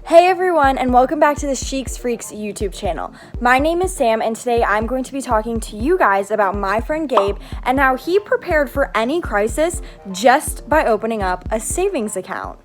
Hey everyone, and welcome back to the Sheiks Freaks YouTube channel. My name is Sam, and today I'm going to be talking to you guys about my friend Gabe and how he prepared for any crisis just by opening up a savings account.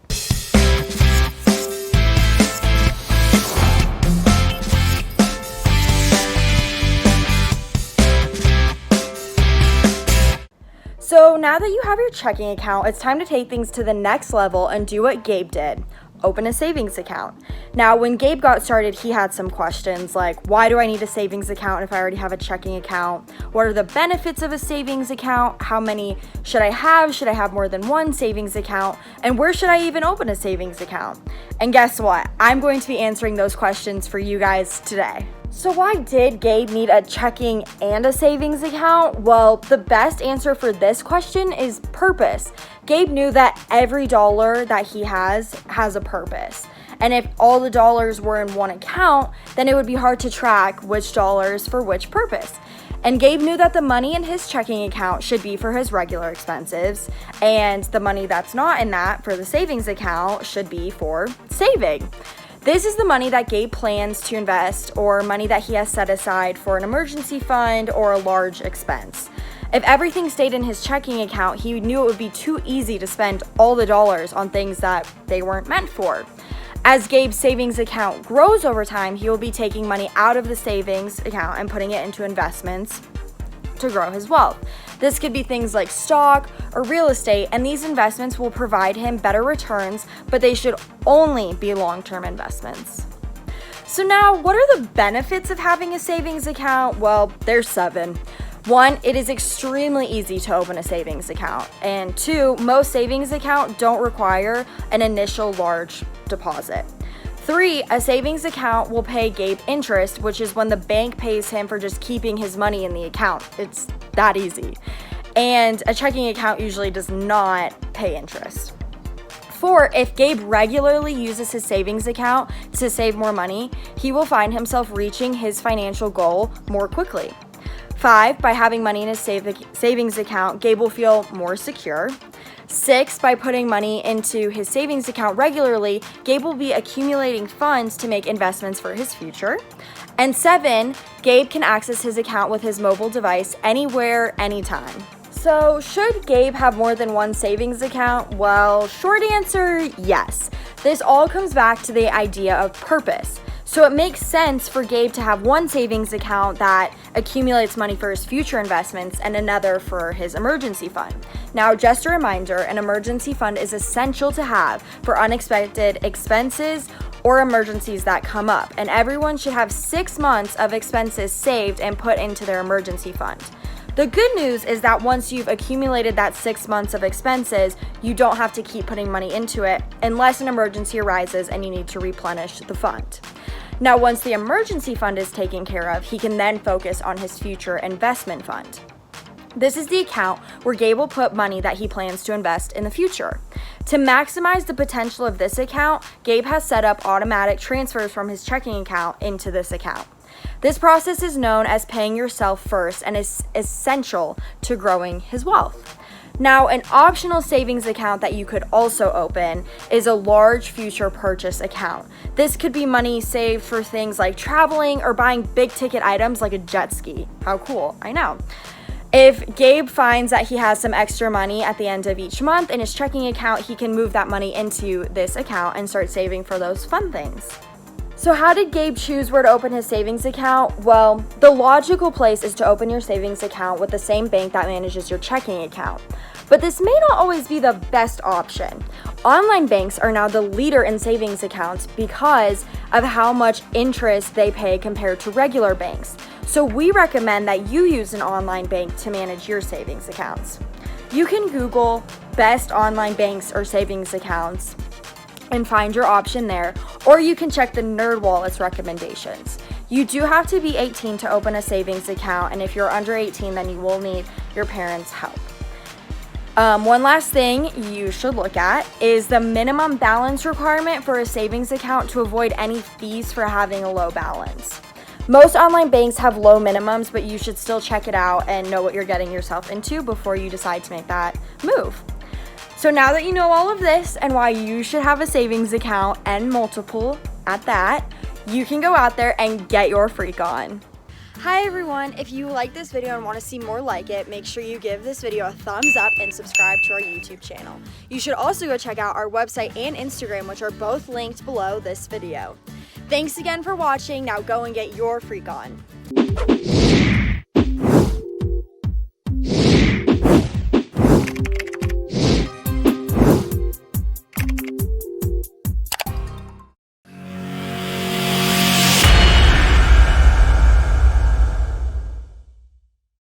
So now that you have your checking account, it's time to take things to the next level and do what Gabe did. Open a savings account. Now, when Gabe got started, he had some questions like, why do I need a savings account if I already have a checking account? What are the benefits of a savings account? How many should I have? Should I have more than one savings account? And where should I even open a savings account? And guess what? I'm going to be answering those questions for you guys today. So why did Gabe need a checking and a savings account? Well, the best answer for this question is purpose. Gabe knew that every dollar that he has a purpose. And if all the dollars were in one account, then it would be hard to track which dollars for which purpose. And Gabe knew that the money in his checking account should be for his regular expenses, and the money that's not in that for the savings account should be for saving. This is the money that Gabe plans to invest or money that he has set aside for an emergency fund or a large expense. If everything stayed in his checking account, he knew it would be too easy to spend all the dollars on things that they weren't meant for. As Gabe's savings account grows over time, he will be taking money out of the savings account and putting it into investments to grow his wealth. This could be things like stock or real estate, and these investments will provide him better returns, but they should only be long-term investments. So now, what are the benefits of having a savings account? Well, there's 7. 1, it is extremely easy to open a savings account. And 2, most savings accounts don't require an initial large deposit. 3, a savings account will pay Gabe interest, which is when the bank pays him for just keeping his money in the account. It's that easy. And a checking account usually does not pay interest. 4, if Gabe regularly uses his savings account to save more money, he will find himself reaching his financial goal more quickly. 5, by having money in his savings account, Gabe will feel more secure. 6, by putting money into his savings account regularly, Gabe will be accumulating funds to make investments for his future. And 7, Gabe can access his account with his mobile device anywhere, anytime. So, should Gabe have more than one savings account? Well, short answer, yes. This all comes back to the idea of purpose. So it makes sense for Gabe to have one savings account that accumulates money for his future investments and another for his emergency fund. Now, just a reminder, an emergency fund is essential to have for unexpected expenses or emergencies that come up, and everyone should have 6 months of expenses saved and put into their emergency fund. The good news is that once you've accumulated that 6 months of expenses, you don't have to keep putting money into it unless an emergency arises and you need to replenish the fund. Now, once the emergency fund is taken care of, he can then focus on his future investment fund. This is the account where Gabe will put money that he plans to invest in the future. To maximize the potential of this account, Gabe has set up automatic transfers from his checking account into this account. This process is known as paying yourself first and is essential to growing his wealth. Now, an optional savings account that you could also open is a large future purchase account. This could be money saved for things like traveling or buying big ticket items like a jet ski. How cool, I know. If Gabe finds that he has some extra money at the end of each month in his checking account, he can move that money into this account and start saving for those fun things. So how did Gabe choose where to open his savings account? Well, the logical place is to open your savings account with the same bank that manages your checking account. But this may not always be the best option. Online banks are now the leader in savings accounts because of how much interest they pay compared to regular banks. So we recommend that you use an online bank to manage your savings accounts. You can Google best online banks or savings accounts and find your option there, or you can check the NerdWallet's recommendations. You do have to be 18 to open a savings account, and if you're under 18, then you will need your parents' help. One last thing you should look at is the minimum balance requirement for a savings account to avoid any fees for having a low balance. Most online banks have low minimums, but you should still check it out and know what you're getting yourself into before you decide to make that move. So now that you know all of this and why you should have a savings account and multiple, at that, you can go out there and get your freak on. Hi everyone, if you like this video and want to see more like it, make sure you give this video a thumbs up and subscribe to our YouTube channel. You should also go check out our website and Instagram, which are both linked below this video. Thanks again for watching. Now go and get your freak on.